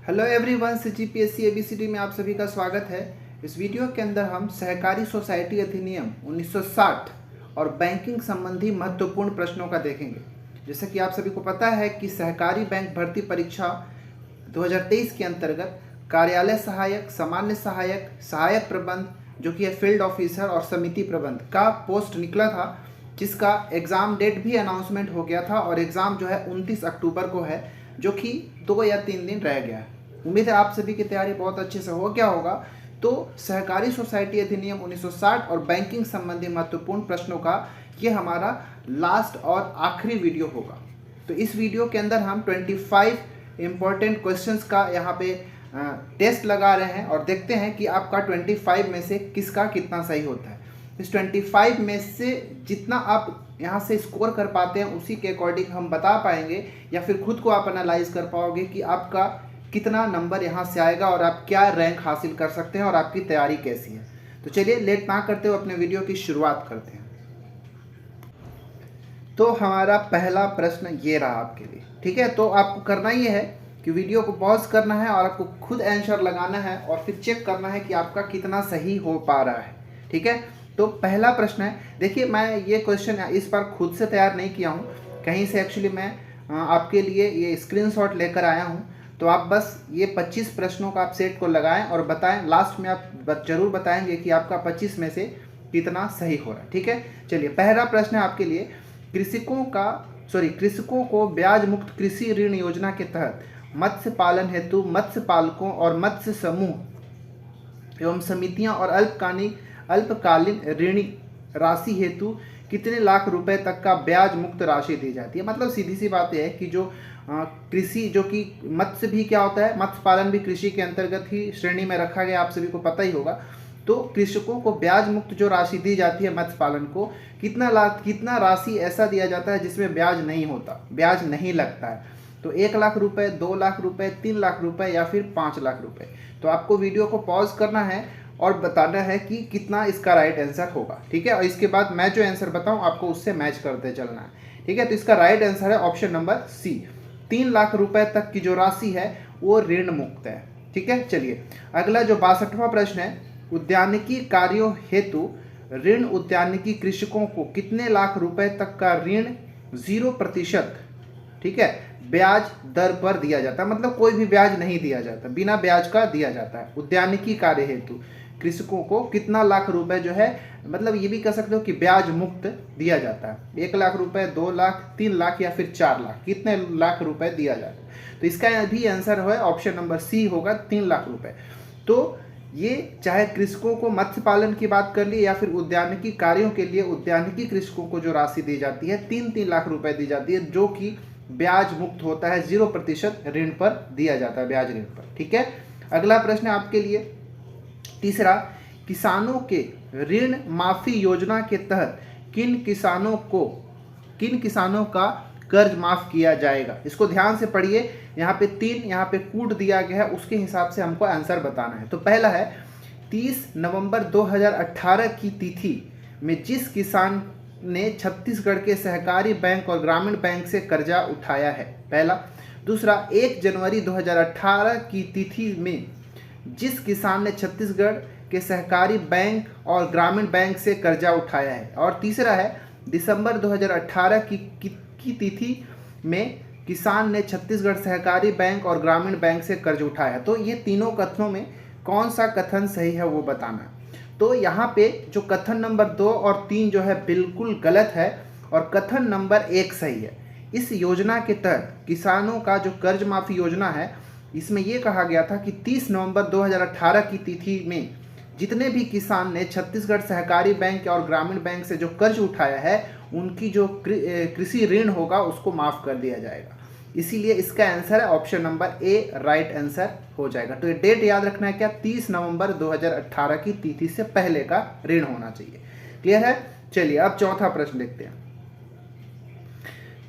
Hello everyone, CGPSC ABCD में आप सभी का स्वागत है। इस वीडियो के अंदर हम सहकारी सोसाइटी अधिनियम 1960 और बैंकिंग संबंधी महत्वपूर्ण प्रश्नों का देखेंगे। जैसे कि आप सभी को पता है कि सहकारी बैंक भर्ती परीक्षा 2023 के अंतर्गत कार्यालय सहायक, सामान्य सहायक, सहायक प्रबंध जो कि है फील्ड ऑफिसर और समिति प्रबंध का पोस्ट निकला था, जिसका एग्ज़ाम डेट भी अनाउंसमेंट हो गया था और एग्ज़ाम जो है 29 अक्टूबर को है, जो कि 2 या 3 दिन रह गया है। उम्मीद है आप सभी की तैयारी बहुत अच्छे से हो गया होगा। तो सहकारी सोसाइटी अधिनियम 1960 और बैंकिंग संबंधी महत्वपूर्ण प्रश्नों का ये हमारा लास्ट और आखिरी वीडियो होगा। तो इस वीडियो के अंदर हम 25 इम्पोर्टेंट क्वेश्चंस का यहाँ पे टेस्ट लगा रहे हैं और देखते हैं कि आपका 25 में से किसका कितना सही होता है। इस 25 में से जितना आप यहाँ से स्कोर कर पाते हैं उसी के अकॉर्डिंग हम बता पाएंगे या फिर खुद को आप एनालाइज कर पाओगे कि आपका कितना नंबर यहाँ से आएगा और आप क्या रैंक हासिल कर सकते हैं और आपकी तैयारी कैसी है। तो चलिए लेट ना करते हुए अपने वीडियो की शुरुआत करते हैं। तो हमारा पहला प्रश्न ये रहा आपके लिए, ठीक है। तो आपको करना ये है कि वीडियो को पॉज करना है और आपको खुद आंसर लगाना है और फिर चेक करना है कि आपका कितना सही हो पा रहा है, ठीक है। तो पहला प्रश्न है, देखिए मैं ये क्वेश्चन इस बार खुद से तैयार नहीं किया हूँ, कहीं से एक्चुअली मैं आपके लिए ये स्क्रीनशॉट लेकर आया हूँ। तो आप बस ये 25 प्रश्नों का आप सेट को लगाएं और बताएं, लास्ट में आप जरूर बताएंगे कि आपका 25 में से कितना सही हो रहा है, ठीक है। चलिए पहला प्रश्न है आपके लिए, कृषकों को ब्याज मुक्त कृषि ऋण योजना के तहत मत्स्य पालन हेतु मत्स्य पालकों और मत्स्य समूह एवं समितियां और अल्पकालीन ऋणी राशि हेतु कितने लाख रुपए तक का ब्याज मुक्त राशि दी जाती है। मतलब सीधी सी बात है कि जो कृषि, जो कि मत्स्य भी क्या होता है, मत्स्य पालन भी कृषि के अंतर्गत ही श्रेणी में रखा गया, आप सभी को पता ही होगा। तो कृषकों को ब्याज मुक्त जो राशि दी जाती है मत्स्य पालन को, कितना राशि ऐसा दिया जाता है जिसमें ब्याज नहीं होता, ब्याज नहीं लगता है। तो 1 लाख रुपए, 2 लाख रुपए, 3 लाख रुपए या फिर 5 लाख रुपए। तो आपको वीडियो को पॉज करना है और बताना है कि कितना इसका राइट आंसर होगा, ठीक है। और इसके बाद मैं जो आंसर बताऊं आपको उससे मैच करते चलना है, ठीक है। तो इसका राइट आंसर है ऑप्शन नंबर सी, 3 लाख रुपए तक की जो राशि है वो ऋण मुक्त है, ठीक है। चलिए अगला जो 62वां प्रश्न है, उद्यानिकी कार्यों हेतु ऋण उद्यानिकी कृषकों को कितने लाख रुपए तक का ऋण 0%, ठीक है, ब्याज दर पर दिया जाता है। मतलब कोई भी ब्याज नहीं दिया जाता, बिना ब्याज का दिया जाता है। उद्यानिकी कार्य हेतु कृषकों को कितना लाख रुपए जो है, मतलब ये भी कह सकते हो कि ब्याज मुक्त दिया जाता है। 1 लाख रुपए, 2 लाख, 3 लाख या फिर 4 लाख, कितने लाख रुपए दिया जाता है। तो इसका भी आंसर है ऑप्शन नंबर सी होगा, 3 लाख रुपए। तो ये चाहे कृषकों को मत्स्य पालन की बात कर ली या फिर उद्यानिकी कार्यों के लिए उद्यानिकी कृषकों को जो राशि दी जाती है 3-3 लाख रुपए दी जाती है, जो कि ब्याज मुक्त होता है, 0% ऋण पर दिया जाता है, ब्याज ऋण पर, ठीक है। अगला प्रश्न आपके लिए तीसरा, किसानों के ऋण माफी योजना के तहत किन किसानों का कर्ज माफ किया जाएगा। इसको ध्यान से पढ़िए, यहाँ पे 3 यहाँ पे कूट दिया गया है, उसके हिसाब से हमको आंसर बताना है। तो पहला है 30 नवंबर 2018 की तिथि में जिस किसान ने छत्तीसगढ़ के सहकारी बैंक और ग्रामीण बैंक से कर्जा उठाया है, पहला। दूसरा, 1 जनवरी 2018 की तिथि में जिस किसान ने छत्तीसगढ़ के सहकारी बैंक और ग्रामीण बैंक से कर्जा उठाया है। और तीसरा है दिसंबर 2018 की तिथि में किसान ने छत्तीसगढ़ सहकारी बैंक और ग्रामीण बैंक से कर्ज उठाया है। तो ये तीनों कथनों में कौन सा कथन सही है वो बताना है। तो यहाँ पे जो कथन नंबर 2 और 3 जो है बिल्कुल गलत है और कथन नंबर 1 सही है। इस योजना के तहत किसानों का जो कर्ज माफी योजना है, इसमें यह कहा गया था कि 30 नवंबर 2018 की तिथि में जितने भी किसान ने छत्तीसगढ़ सहकारी बैंक और ग्रामीण बैंक से जो कर्ज उठाया है उनकी जो कृषि ऋण होगा उसको माफ कर दिया जाएगा। इसीलिए इसका आंसर है option number A, right answer हो जाएगा। तो ये डेट याद रखना है क्या, 30 नवंबर 2018 की तिथि से पहले का ऋण होना चाहिए। क्लियर है। चलिए अब चौथा प्रश्न देखते हैं।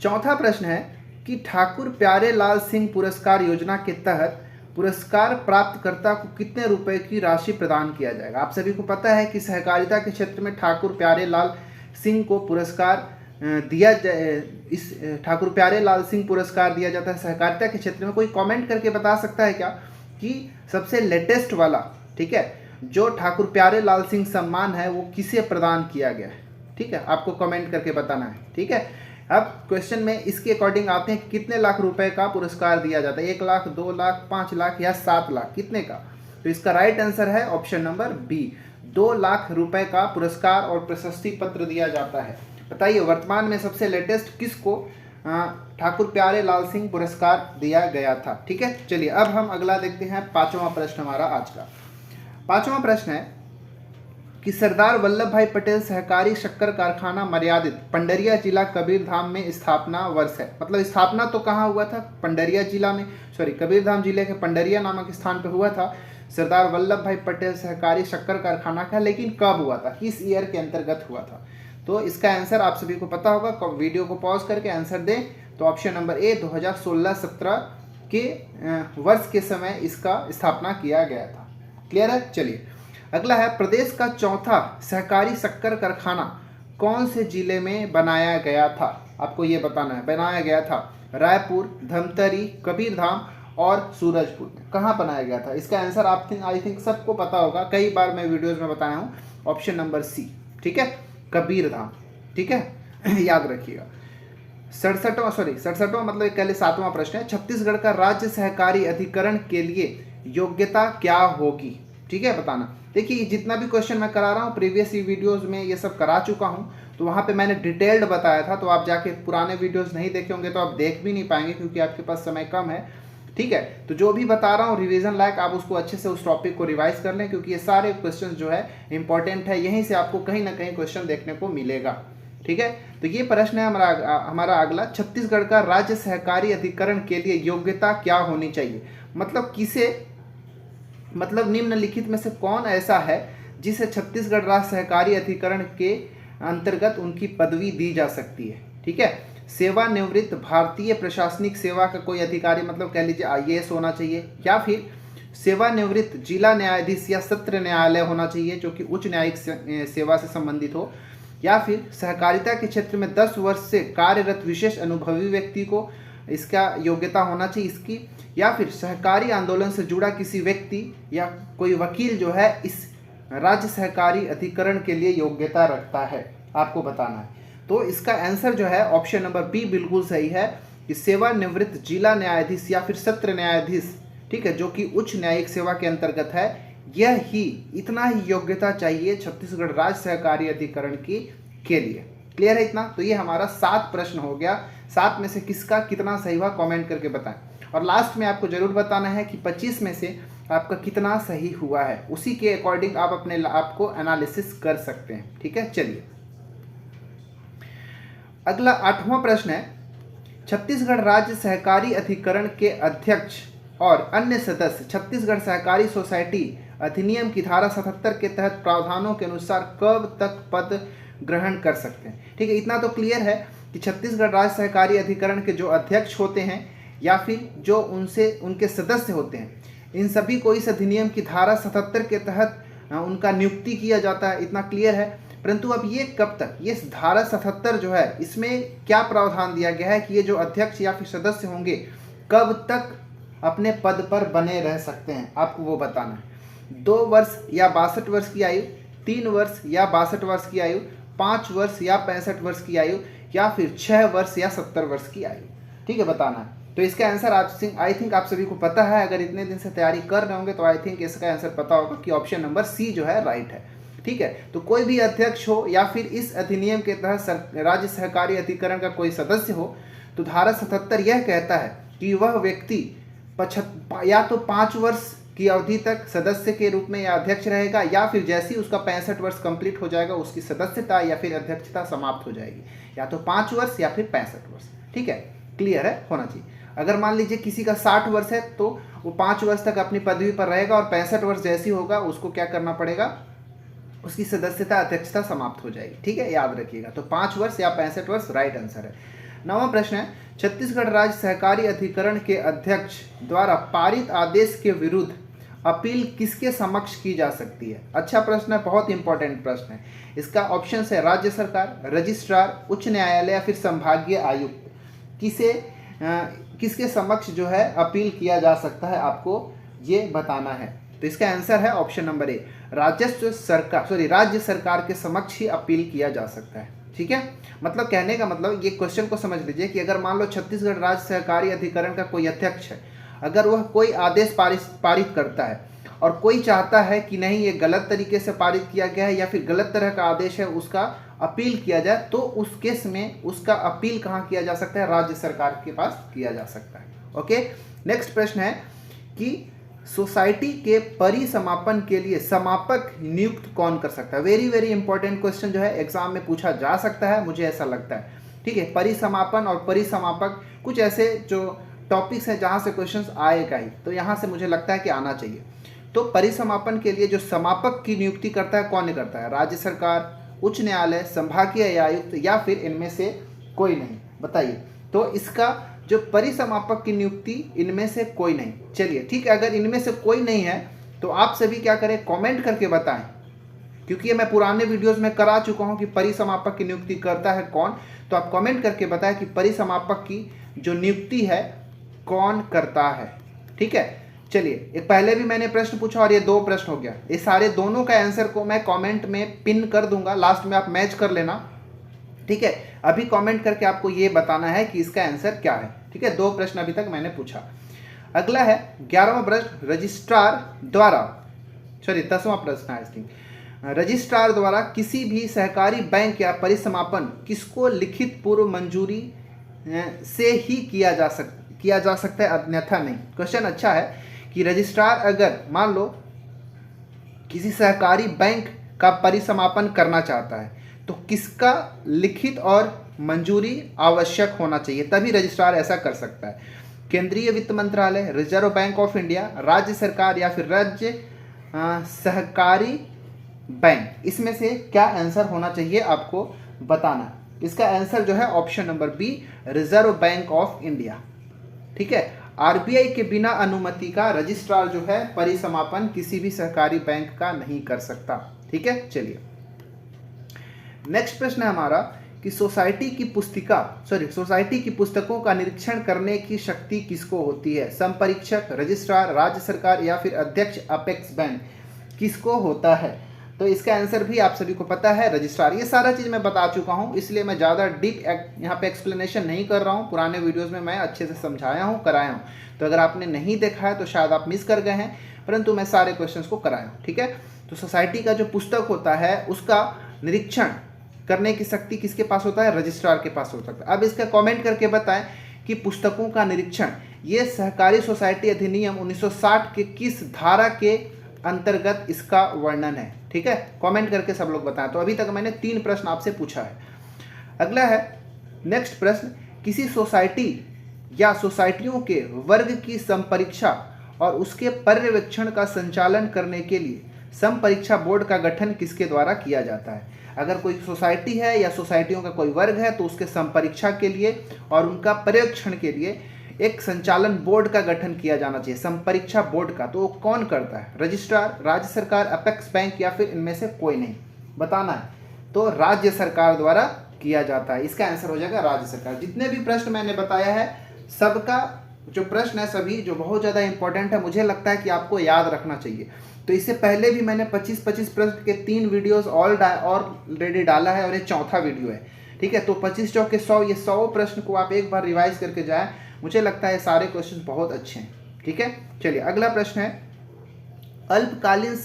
चौथा प्रश्न है कि ठाकुर प्यारे लाल सिंह पुरस्कार योजना के तहत पुरस्कार प्राप्तकर्ता को कितने रुपए की राशि प्रदान किया जाएगा। आप सभी को पता है कि सहकारिता के क्षेत्र में ठाकुर प्यारे लाल सिंह को पुरस्कार इस ठाकुर प्यारे लाल सिंह पुरस्कार दिया जाता है सहकारिता के क्षेत्र में? कोई कमेंट करके बता सकता है क्या कि सबसे लेटेस्ट वाला, ठीक है, जो ठाकुर प्यारे लाल सिंह सम्मान है वो किसे प्रदान किया गया है? ठीक है, आपको कमेंट करके बताना है। ठीक है, अब क्वेश्चन में इसके अकॉर्डिंग आते हैं, कितने लाख रुपए का पुरस्कार दिया जाता है? 1 लाख, 2 लाख, 5 लाख या 7 लाख, कितने का? तो इसका राइट आंसर है ऑप्शन नंबर बी, 2 लाख रुपए का पुरस्कार और प्रशस्ति पत्र दिया जाता है। बताइए वर्तमान में सबसे लेटेस्ट किसको ठाकुर प्यारे लाल सिंह पुरस्कार दिया गया था? ठीक है, चलिए अब हम अगला देखते हैं। 5वां प्रश्न हमारा आज का 5वां प्रश्न है कि सरदार वल्लभ भाई पटेल सहकारी शक्कर कारखाना मर्यादित पंडरिया जिला कबीरधाम में स्थापना वर्ष है। मतलब स्थापना तो कहाँ हुआ था? पंडरिया जिला में, कबीरधाम जिले के पंडरिया नामक स्थान पे हुआ था सरदार वल्लभ भाई पटेल सहकारी शक्कर कारखाना का, लेकिन कब हुआ था, किस ईयर के अंतर्गत हुआ था? तो इसका आंसर आप सभी को पता होगा, वीडियो को पॉज करके आंसर दें। तो ऑप्शन नंबर ए 2016-17 के वर्ष के समय इसका स्थापना किया गया था। क्लियर है? चलिए अगला है, प्रदेश का चौथा सहकारी शक्कर कारखाना कौन से जिले में बनाया गया था? आपको ये बताना है। बनाया गया था रायपुर, धमतरी, कबीरधाम और सूरजपुर में। कहाँ बनाया गया था? इसका आंसर आप आई थिंक सबको पता होगा, कई बार मैं वीडियोस में बताया हूँ। ऑप्शन नंबर सी, ठीक है, कबीरधाम। ठीक है, याद रखिएगा। 67वां मतलब कह ले 7वां प्रश्न है, छत्तीसगढ़ का राज्य सहकारी अधिकरण के लिए योग्यता क्या होगी? ठीक है, बताना। देखिए जितना भी क्वेश्चन मैं करा रहा हूँ प्रीवियस वीडियोस में ये सब करा चुका हूँ, तो वहाँ पे मैंने डिटेल्ड बताया था। तो आप जाके पुराने वीडियोस नहीं देखे होंगे तो आप देख भी नहीं पाएंगे क्योंकि आपके पास समय कम है। ठीक है, तो जो भी बता रहा हूँ रिवीजन लायक, आप उसको अच्छे से उस टॉपिक को रिवाइज कर लें क्योंकि ये सारे क्वेश्चन जो है इंपॉर्टेंट है, यहीं से आपको कहीं ना कहीं क्वेश्चन देखने को मिलेगा। ठीक है, तो ये प्रश्न है हमारा अगला, छत्तीसगढ़ का राज्य सहकारी अधिकरण के लिए योग्यता क्या होनी चाहिए? मतलब किसे, मतलब निम्नलिखित में से कौन ऐसा है जिसे छत्तीसगढ़ राज्य सहकारी अधिकरण के अंतर्गत उनकी पदवी दी जा सकती है? ठीक है, सेवानिवृत्त भारतीय प्रशासनिक सेवा का कोई अधिकारी, मतलब कह लीजिए IAS होना चाहिए, या फिर सेवानिवृत्त जिला न्यायाधीश या सत्र न्यायालय होना चाहिए जो कि उच्च न्यायिक सेवा से संबंधित हो, या फिर सहकारिता के क्षेत्र में 10 वर्ष से कार्यरत विशेष अनुभवी व्यक्ति को इसका योग्यता होना चाहिए इसकी, या फिर सहकारी आंदोलन से जुड़ा किसी व्यक्ति या कोई वकील जो है इस राज्य सहकारी अधिकरण के लिए योग्यता रखता है, आपको बताना है। तो इसका आंसर जो है ऑप्शन नंबर बी बिल्कुल सही है कि सेवानिवृत्त जिला न्यायाधीश या फिर सत्र न्यायाधीश, ठीक है, जो कि उच्च न्यायिक सेवा के अंतर्गत है, यह ही इतना ही योग्यता चाहिए छत्तीसगढ़ राज्य सहकारी अधिकरण की के लिए। क्लियर है इतना? तो ये हमारा 7 प्रश्न हो गया। 7 में से किसका कितना सही हुआ कमेंट करके बताएं, और लास्ट में आपको जरूर बताना है कि 25 में से आपका कितना सही हुआ है, उसी के अकॉर्डिंग आप अपने आप को एनालिसिस कर सकते हैं। ठीक है, चलिए अगला 8वां प्रश्न है, छत्तीसगढ़ राज्य सहकारी अधिकरण के अध्यक्ष और अन्य सदस्य छत्तीसगढ़ सहकारी सोसाइटी अधिनियम की धारा 77 के तहत प्रावधानों के अनुसार कब तक पद ग्रहण कर सकते हैं? ठीक है, इतना तो क्लियर है कि छत्तीसगढ़ राज्य सहकारी अधिकरण के जो अध्यक्ष होते हैं या फिर जो उनके सदस्य होते हैं, इन सभी को इस अधिनियम की धारा 77 के तहत उनका नियुक्ति किया जाता है, इतना क्लियर है। परंतु अब ये कब तक, ये धारा 77 जो है इसमें क्या प्रावधान दिया गया है कि ये जो अध्यक्ष या फिर सदस्य होंगे कब तक अपने पद पर बने रह सकते हैं, आपको वो बताना है। 2 वर्ष या 62 वर्ष की आयु, 3 वर्ष या 62 वर्ष की आयु, 5 वर्ष या 65 वर्ष की आयु, या फिर 6 वर्ष या 70 वर्ष की आयु। ठीक है, बताना है। तो इसका आंसर आई थिंक आप सभी को पता है, अगर इतने दिन से तैयारी कर रहे होंगे तो आई थिंक इसका आंसर पता होगा कि ऑप्शन नंबर सी जो है राइट है। ठीक है, तो कोई भी अध्यक्ष हो या फिर इस अधिनियम के तहत राज्य सहकारी अधिकरण का कोई सदस्य हो, तो धारा 77 यह कहता है कि वह व्यक्ति या तो 5 वर्ष की अवधि तक सदस्य के रूप में या अध्यक्ष रहेगा, या फिर जैसे ही उसका 65 वर्ष कंप्लीट हो जाएगा उसकी सदस्यता या फिर अध्यक्षता समाप्त हो जाएगी, या तो 5 वर्ष या फिर 65 वर्ष। ठीक है, क्लियर है, होना चाहिए। अगर मान लीजिए किसी का 60 वर्ष है तो वो 5 वर्ष तक अपनी पदवी पर रहेगा और 65 वर्ष जैसी होगा उसको क्या करना पड़ेगा, उसकी सदस्यता अध्यक्षता समाप्त हो जाएगी। ठीक है, याद रखिएगा। तो 5 वर्ष या 65 वर्ष राइट आंसर है। 9वां प्रश्न है, छत्तीसगढ़ राज्य सहकारी अधिकरण के अध्यक्ष द्वारा पारित आदेश के विरुद्ध अपील किसके समक्ष की जा सकती है? अच्छा प्रश्न है, बहुत इंपॉर्टेंट प्रश्न है। इसका ऑप्शन है राज्य सरकार, रजिस्ट्रार, उच्च न्यायालय या फिर संभागीय आयुक्त। किसके समक्ष जो है अपील किया जा सकता है, आपको ये बताना है। तो इसका आंसर है ऑप्शन नंबर ए, राज्य सरकार के समक्ष ही अपील किया जा सकता है। ठीक है, मतलब कहने का मतलब, ये क्वेश्चन को समझ लीजिए कि अगर मान लो छत्तीसगढ़ राज्य सहकारी अधिकरण का कोई अध्यक्ष है, अगर वह कोई आदेश पारित करता है और कोई चाहता है कि नहीं ये गलत तरीके से पारित किया गया है या फिर गलत तरह का आदेश है, उसका अपील किया जाए, तो उस केस में उसका अपील कहाँ किया जा सकता है? राज्य सरकार के पास किया जा सकता है। ओके, नेक्स्ट प्रश्न है कि सोसाइटी के परिसमापन के लिए समापक नियुक्त कौन कर सकता है? वेरी वेरी इंपॉर्टेंट क्वेश्चन जो है एग्जाम में पूछा जा सकता है, मुझे ऐसा लगता है। ठीक है, परिसमापन और परिसमापक कुछ ऐसे जो टॉपिक्स हैं जहाँ से क्वेश्चंस आएगा ही, तो यहाँ से मुझे लगता है कि आना चाहिए। तो परिसमापन के लिए जो समापक की नियुक्ति करता है, कौन करता है? राज्य सरकार, उच्च न्यायालय, संभागीय आयुक्त या फिर इनमें से कोई नहीं? बताइए। तो इसका जो परिसमापक की नियुक्ति इनमें से कोई नहीं। चलिए ठीक है, अगर इनमें से कोई नहीं है तो आप सभी क्या करें, कमेंट करके बताएं, क्योंकि ये मैं पुराने वीडियोस में करा चुका हूं कि परिसमापक की नियुक्ति करता है कौन। तो आप कमेंट करके बताएं कि परिसमापक की जो नियुक्ति है कौन करता है। ठीक है, चलिए, एक पहले भी मैंने प्रश्न पूछा और ये 2 प्रश्न हो गया। ये सारे दोनों का आंसर को मैं कमेंट में पिन कर दूंगा, लास्ट में आप मैच कर लेना। ठीक है, अभी कमेंट करके आपको ये बताना है कि इसका आंसर क्या है। ठीक है, 2 प्रश्न अभी तक मैंने पूछा। अगला है 11वां प्रश्न, रजिस्ट्रार द्वारा, 10वां प्रश्न है आई थिंक, रजिस्ट्रार द्वारा किसी भी सहकारी बैंक या परिसमापन किसको लिखित पूर्व मंजूरी से ही किया जा सकता है, अन्यथा नहीं। क्वेश्चन अच्छा है कि रजिस्ट्रार अगर मान लो किसी सहकारी बैंक का परिसमापन करना चाहता है तो किसका लिखित और मंजूरी आवश्यक होना चाहिए, तभी रजिस्ट्रार ऐसा कर सकता है? केंद्रीय वित्त मंत्रालय, रिजर्व बैंक ऑफ इंडिया, राज्य सरकार या फिर राज्य सहकारी बैंक। इसमें से क्या आंसर होना चाहिए आपको बताना। इसका आंसर जो है option number B, reserve bank of India. ठीक है, आरबीआई के बिना अनुमति का रजिस्ट्रार जो है परिसमापन किसी भी सहकारी बैंक का नहीं कर सकता। ठीक है, चलिए नेक्स्ट प्रश्न है हमारा कि सोसाइटी की पुस्तकों का निरीक्षण करने की शक्ति किसको होती है? संपरीक्षक, रजिस्ट्रार, राज्य सरकार या फिर अध्यक्ष अपेक्स बैंक, किसको होता है? तो इसका आंसर भी आप सभी को पता है, रजिस्ट्रार। ये सारा चीज़ मैं बता चुका हूँ, इसलिए मैं ज़्यादा डीप यहाँ पे एक्सप्लेनेशन नहीं कर रहा हूँ। पुराने वीडियोज़ में मैं अच्छे से समझाया हूँ, कराया हूँ। तो अगर आपने नहीं देखा है तो शायद आप मिस कर गए हैं, परंतु मैं सारे क्वेश्चंस को कराया हूँ। ठीक है, तो सोसाइटी का जो पुस्तक होता है उसका निरीक्षण करने की शक्ति किसके पास होता है? रजिस्ट्रार के पास हो सकता है। अब इसका कमेंट करके बताएं कि पुस्तकों का निरीक्षण ये सहकारी सोसाइटी अधिनियम 1960 के किस धारा के अंतर्गत इसका वर्णन है। ठीक है, कमेंट करके सब लोग बताएं। तो अभी तक मैंने 3 प्रश्न आपसे पूछा है। अगला है नेक्स्ट प्रश्न, किसी सोसाइटी या सोसाइटियों के वर्ग की संपरीक्षा और उसके पर्यवेक्षण का संचालन करने के लिए संपरीक्षा बोर्ड का गठन किसके द्वारा किया जाता है? अगर कोई सोसाइटी है या सोसाइटियों का कोई वर्ग है तो उसके संपरीक्षा के लिए और उनका पर्यवेक्षण के लिए एक संचालन बोर्ड का गठन किया जाना चाहिए, संपरीक्षा बोर्ड का। तो वो कौन करता है? रजिस्ट्रार, राज्य सरकार, अपेक्स बैंक या फिर इनमें से कोई नहीं? बताना है। तो राज्य सरकार द्वारा किया जाता है, इसका आंसर हो जाएगा राज्य सरकार। जितने भी प्रश्न मैंने बताया है सबका जो प्रश्न है सभी जो बहुत ज़्यादा इंपॉर्टेंट है, मुझे लगता है कि आपको याद रखना चाहिए। तो इससे पहले भी मैंने 25-25 प्रश्न के 3 वीडियोस ऑलरेडी डाला है और ये 4था वीडियो है। ठीक है, तो 25 चौके 100, ये 100 प्रश्न को आप एक बार रिवाइज करके जाएं। मुझे लगता है सारे क्वेश्चन बहुत अच्छे हैं। ठीक है, चलिए अगला प्रश्न है, अल्पकालीन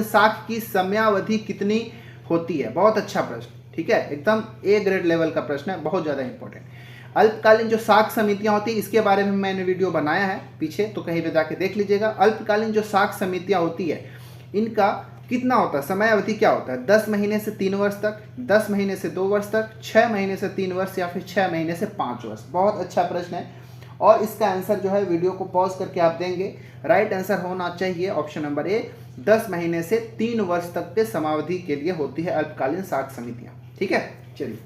साख की समयावधि कितनी होती है? बहुत अच्छा प्रश्न। ठीक है, एकदम ए ग्रेड लेवल का प्रश्न है, बहुत ज़्यादा इंपॉर्टेंट। अल्पकालीन जो साख समितियां होती है इसके बारे में मैंने वीडियो बनाया है पीछे, तो कहीं पे जाके देख लीजिएगा। अल्पकालीन जो साख समितियां होती है इनका कितना होता है, समय अवधि क्या होता है? 10 महीने से 3 वर्ष तक, 10 महीने से 2 वर्ष तक, 6 महीने से 3 वर्ष या फिर 6 महीने से 5 वर्ष। बहुत अच्छा प्रश्न है और इसका आंसर जो है वीडियो को पॉज करके आप देंगे। राइट आंसर होना चाहिए ऑप्शन नंबर ए, 10 महीने से 3 वर्ष तक के समावधि के लिए होती है अल्पकालीन साख समितियां। ठीक है, चलिए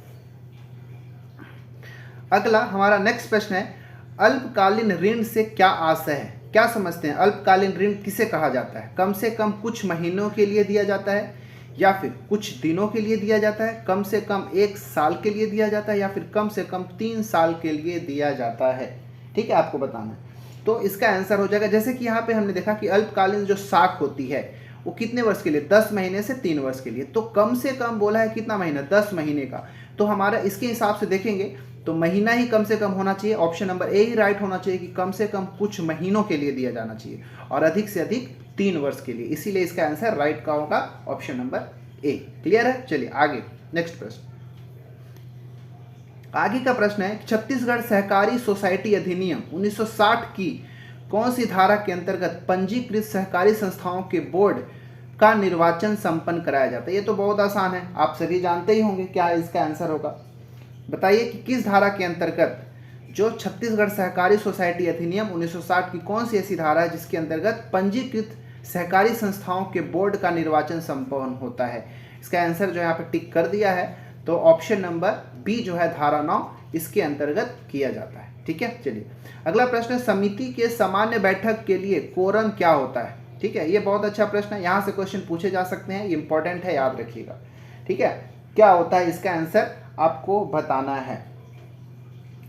अगला हमारा नेक्स्ट प्रश्न है, अल्पकालीन ऋण से क्या आशय है? क्या समझते हैं, अल्पकालीन ऋण किसे कहा जाता है? कम से कम कुछ महीनों के लिए दिया जाता है, या फिर कुछ दिनों के लिए दिया जाता है, कम से कम 1 साल के लिए दिया जाता है, या फिर कम से कम 3 साल के लिए दिया जाता है? ठीक है, आपको बताना है। तो इसका आंसर हो जाएगा, जैसे कि यहाँ पे हमने देखा कि अल्पकालीन जो साख होती है वो कितने वर्ष के लिए, 10 महीने से 3 वर्ष के लिए। तो कम से कम बोला है कितना महीना, 10 महीने का। तो हमारा इसके हिसाब से देखेंगे तो महीना ही कम से कम होना चाहिए, option number A he right होना चाहिए कि कम से कम कुछ महीनों के लिए दिया जाना चाहिए, और अधिक से अधिक 3 वर्ष के लिए। इसीलिए इसका आंसर राइट का होगा ऑप्शन नंबर ए। क्लियर है? चलिए आगे नेक्स्ट प्रश्न। आगे का प्रश्न है, छत्तीसगढ़ सहकारी सोसाइटी अधिनियम 1960 की कौन सी धारा के अंतर्गत पंजीकृत सहकारी संस्थाओं के बोर्ड का निर्वाचन संपन्न कराया जाता है? ये तो बहुत आसान है, आप सभी जानते ही होंगे क्या इसका आंसर होगा। बताइए कि किस धारा के अंतर्गत जो छत्तीसगढ़ सहकारी सोसाइटी अधिनियम 1960 की कौन सी ऐसी धारा है जिसके अंतर्गत पंजीकृत सहकारी संस्थाओं के बोर्ड का निर्वाचन संपन्न होता है? इसका आंसर जो यहाँ पे टिक कर दिया है, तो ऑप्शन नंबर बी जो है धारा 9 इसके अंतर्गत किया जाता है। ठीक है, चलिए अगला प्रश्न है, समिति के सामान्य बैठक के लिए कोरम क्या होता है? ठीक है, ये बहुत अच्छा प्रश्न है, यहाँ से क्वेश्चन पूछे जा सकते हैं, ये इंपॉर्टेंट है, याद रखिएगा। ठीक है, क्या होता है इसका आंसर आपको बताना है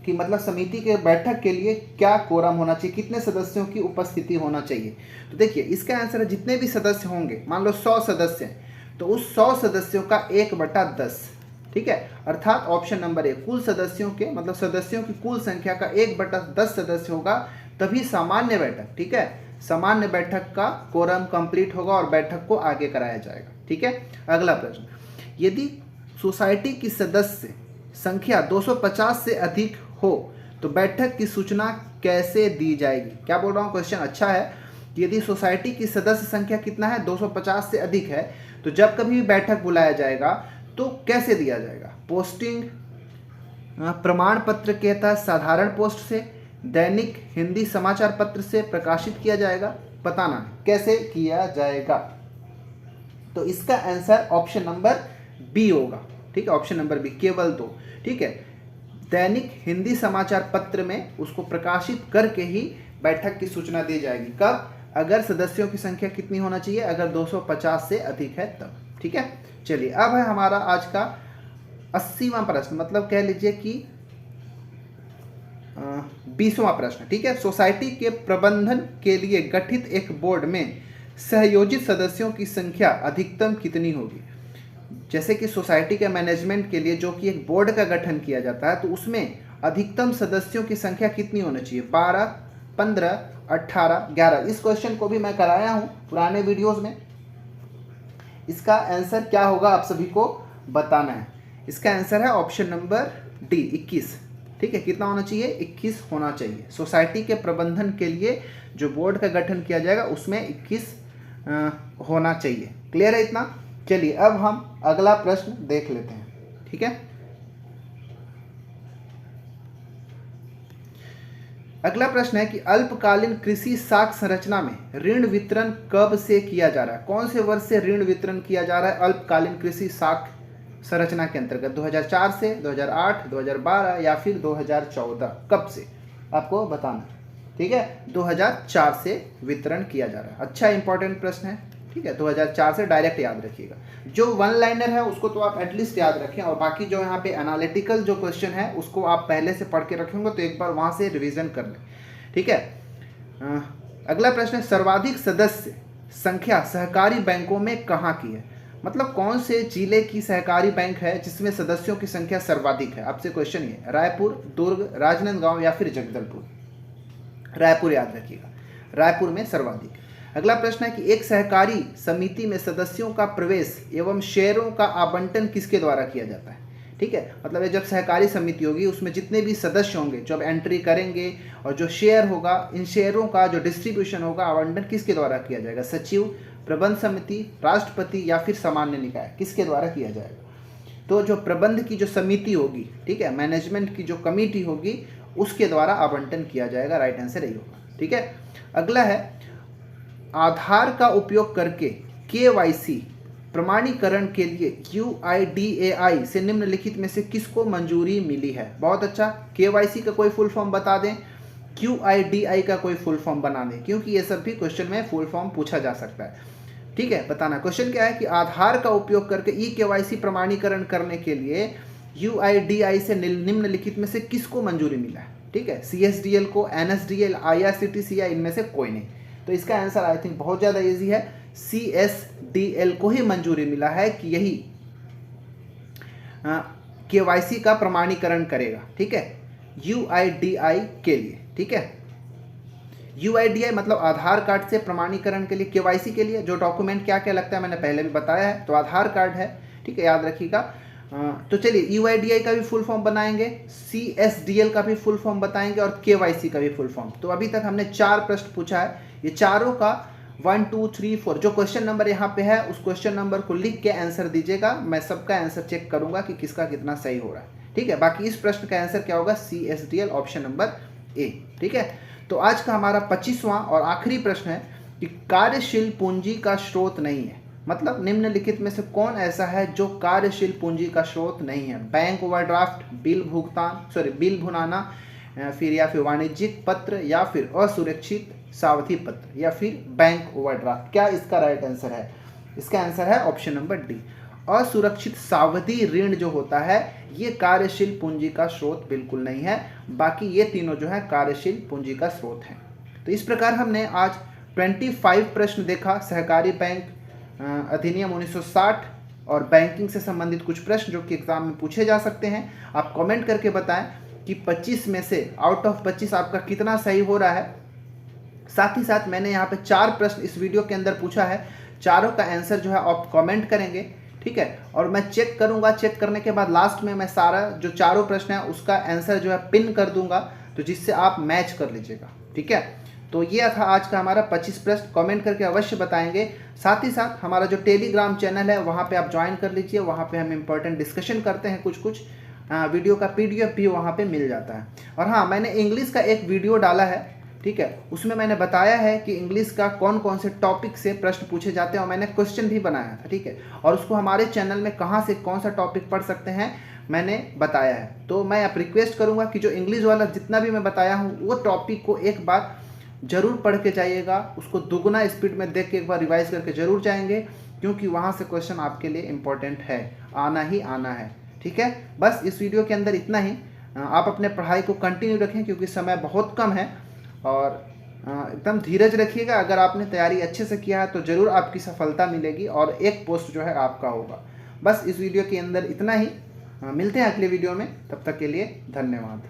कि मतलब समिति के बैठक के लिए क्या कोरम होना चाहिए, कितने सदस्यों की उपस्थिति होना चाहिए। तो देखिए इसका आंसर है जितने भी सदस्य होंगे, मान लो 100 सदस्य हैं, तो उस 100 सदस्यों का 1/10। ठीक है, अर्थात ऑप्शन नंबर ए, कुल सदस्यों के मतलब सदस्यों की कुल संख्या का 1/10 सदस्य होगा, तभी सामान्य बैठक, ठीक है, सामान्य बैठक का कोरम कंप्लीट होगा और बैठक को आगे कराया जाएगा। ठीक है, अगला प्रश्न, यदि सोसाइटी की सदस्य संख्या 250 से अधिक हो तो बैठक की सूचना कैसे दी जाएगी? क्या बोल रहा हूँ, क्वेश्चन अच्छा है। यदि सोसाइटी की सदस्य संख्या कितना है, 250 से अधिक है, तो जब कभी भी बैठक बुलाया जाएगा तो कैसे दिया जाएगा? पोस्टिंग, प्रमाण पत्र के तहत साधारण पोस्ट से, दैनिक हिंदी समाचार पत्र से प्रकाशित किया जाएगा? बताना कैसे किया जाएगा। तो इसका आंसर ऑप्शन नंबर बी होगा। ठीक है, ऑप्शन नंबर बी, केवल 2। ठीक है, दैनिक हिंदी समाचार पत्र में उसको प्रकाशित करके ही बैठक की सूचना दी जाएगी। कब? अगर सदस्यों की संख्या कितनी होना चाहिए, अगर 250 से अधिक है तब। ठीक है, चलिए अब है हमारा आज का 80वां प्रश्न, मतलब कह लीजिए कि 20वां प्रश्न। ठीक है, सोसाइटी के प्रबंधन के लिए गठित एक बोर्ड में सहयोजित सदस्यों की संख्या अधिकतम कितनी होगी? जैसे कि सोसाइटी के मैनेजमेंट के लिए जो कि एक बोर्ड का गठन किया जाता है, तो उसमें अधिकतम सदस्यों की संख्या कितनी होनी चाहिए? 12, 15, 18, 11। इस क्वेश्चन को भी मैं कराया हूँ पुराने वीडियोस में। इसका आंसर क्या होगा आप सभी को बताना है। इसका आंसर है ऑप्शन नंबर डी, 21। ठीक है, कितना होना चाहिए? 21 होना चाहिए। सोसाइटी के प्रबंधन के लिए जो बोर्ड का गठन किया जाएगा उसमें 21 होना चाहिए। क्लियर है इतना? चलिए अब हम अगला प्रश्न देख लेते हैं। ठीक है, अगला प्रश्न है कि अल्पकालीन कृषि साख संरचना में ऋण वितरण कब से किया जा रहा है? कौन से वर्ष से ऋण वितरण किया जा रहा है अल्पकालीन कृषि साख संरचना के अंतर्गत? 2004 से, 2008, 2012 या फिर 2014? कब से आपको बताना है। ठीक है, 2004 से वितरण किया जा रहा है। अच्छा इंपॉर्टेंट प्रश्न है। ठीक है, 2004 से डायरेक्ट याद रखिएगा। जो 1 लाइनर है उसको तो आप एटलीस्ट याद रखें, और बाकी जो यहाँ पे एनालिटिकल जो क्वेश्चन है उसको आप पहले से पढ़ के रखेंगे तो एक बार वहाँ से रिवीजन कर लें। ठीक है, अगला प्रश्न है, सर्वाधिक सदस्य संख्या सहकारी बैंकों में कहाँ की है? मतलब कौन से जिले की सहकारी बैंक है जिसमें सदस्यों की संख्या सर्वाधिक है? आपसे क्वेश्चन ये, रायपुर, दुर्ग, राजनांदगांव या फिर जगदलपुर? रायपुर याद रखिएगा, रायपुर में सर्वाधिक। अगला प्रश्न है कि एक सहकारी समिति में सदस्यों का प्रवेश एवं शेयरों का आवंटन किसके द्वारा किया जाता है? ठीक है, मतलब ये जब सहकारी समिति होगी उसमें जितने भी सदस्य होंगे जब एंट्री करेंगे, और जो शेयर होगा, इन शेयरों का जो डिस्ट्रीब्यूशन होगा, आवंटन किसके द्वारा किया जाएगा? सचिव, प्रबंध समिति, राष्ट्रपति या फिर सामान्य निकाय? किसके द्वारा किया जाएगा? तो जो प्रबंध की जो समिति होगी, ठीक है, मैनेजमेंट की जो कमेटी होगी, उसके द्वारा आवंटन किया जाएगा। राइट आंसर यही होगा। ठीक है, अगला है, आधार का उपयोग करके KYC प्रमाणीकरण के लिए UIDAI से निम्नलिखित में से किसको मंजूरी मिली है? बहुत अच्छा, KYC का कोई फुल फॉर्म बता दें QIDI का कोई फुल फॉर्म बना दें, क्योंकि ये सब भी क्वेश्चन में फुल फॉर्म पूछा जा सकता है। ठीक है, बताना। क्वेश्चन क्या है कि आधार का उपयोग करके eKYC प्रमाणीकरण करने के लिए UIDI से निम्नलिखित में से किसको मंजूरी मिला है? ठीक है, CSDL को, NSDL, IRCTC या इनमें से कोई नहीं। तो इसका आंसर आई थिंक बहुत ज़्यादा इजी है, CSDL को ही मंजूरी मिला है कि यही KYC का प्रमाणीकरण करेगा। ठीक है, UIDI के लिए। ठीक है, UIDI मतलब आधार कार्ड से प्रमाणीकरण के लिए, KYC के लिए जो डॉक्यूमेंट क्या क्या लगता है मैंने पहले भी बताया है, तो आधार कार्ड है। ठीक है, याद रखिएगा। तो चलिए UIDI का भी फुल फॉर्म बनाएंगे, CSDL का भी फुल फॉर्म बताएंगे और KYC का भी फुल फॉर्म। तो अभी तक हमने 4 प्रश्न पूछा है, ये चारों का 1 2 3 4 जो क्वेश्चन नंबर यहाँ पे है उस क्वेश्चन नंबर को लिख के आंसर दीजिएगा। मैं सबका आंसर चेक करूंगा कि किसका कितना सही हो रहा है। ठीक है, बाकी इस प्रश्न का आंसर क्या होगा? CSDL option number A. ठीक है, तो आज का हमारा 25वां और आखिरी प्रश्न है कि कार्यशील पूंजी का स्रोत नहीं है, मतलब निम्नलिखित में से कौन ऐसा है जो कार्यशील पूंजी का स्रोत नहीं है? बैंक ओवरड्राफ्ट, बिल भुनाना, फिर वाणिज्यिक पत्र, या फिर असुरक्षित सावधि पत्र, या फिर बैंक ओवरड्राफ्ट। क्या इसका राइट आंसर है? इसका आंसर है ऑप्शन नंबर डी, असुरक्षित सावधि ऋण जो होता है ये कार्यशील पूंजी का स्रोत बिल्कुल नहीं है। बाकी ये तीनों जो है कार्यशील पूंजी का स्रोत हैं। तो इस प्रकार हमने आज 25 प्रश्न देखा, सहकारी बैंक अधिनियम 1960 और बैंकिंग से संबंधित कुछ प्रश्न जो कि एग्जाम में पूछे जा सकते हैं। आप कमेंट करके बताएं कि 25 में से आउट ऑफ 25 आपका कितना सही हो रहा है। साथ ही साथ मैंने यहाँ पे 4 प्रश्न इस वीडियो के अंदर पूछा है, चारों का आंसर जो है आप कमेंट करेंगे। ठीक है, और मैं चेक करूंगा, चेक करने के बाद लास्ट में मैं सारा जो चारों प्रश्न है उसका आंसर जो है पिन कर दूंगा, तो जिससे आप मैच कर लीजिएगा। ठीक है, तो ये था आज का हमारा 25 प्रश्न, कमेंट करके अवश्य बताएंगे। साथ ही साथ हमारा जो टेलीग्राम चैनल है वहाँ पे आप ज्वाइन कर लीजिए, वहाँ पे हम इंपॉर्टेंट डिस्कशन करते हैं, कुछ वीडियो का PDF भी वहाँ पे मिल जाता है। और हाँ, मैंने इंग्लिश का एक वीडियो डाला है। ठीक है, उसमें मैंने बताया है कि इंग्लिश का कौन कौन से टॉपिक से प्रश्न पूछे जाते हैं और मैंने क्वेश्चन भी बनाया था। ठीक है, और उसको हमारे चैनल में कहाँ से कौन सा टॉपिक पढ़ सकते हैं मैंने बताया है। तो मैं आप रिक्वेस्ट करूँगा कि जो इंग्लिश वाला जितना भी मैं बताया हूँ वो टॉपिक को एक बार जरूर पढ़ के जाइएगा, उसको दुगना स्पीड में देख के एक बार रिवाइज करके जरूर जाएंगे, क्योंकि वहाँ से क्वेश्चन आपके लिए इम्पोर्टेंट है, आना ही आना है। ठीक है, बस इस वीडियो के अंदर इतना ही। आप अपने पढ़ाई को कंटिन्यू रखें क्योंकि समय बहुत कम है, और एकदम धीरज रखिएगा। अगर आपने तैयारी अच्छे से किया है तो ज़रूर आपकी सफलता मिलेगी और एक पोस्ट जो है आपका होगा। बस इस वीडियो के अंदर इतना ही, मिलते हैं अगले वीडियो में, तब तक के लिए धन्यवाद।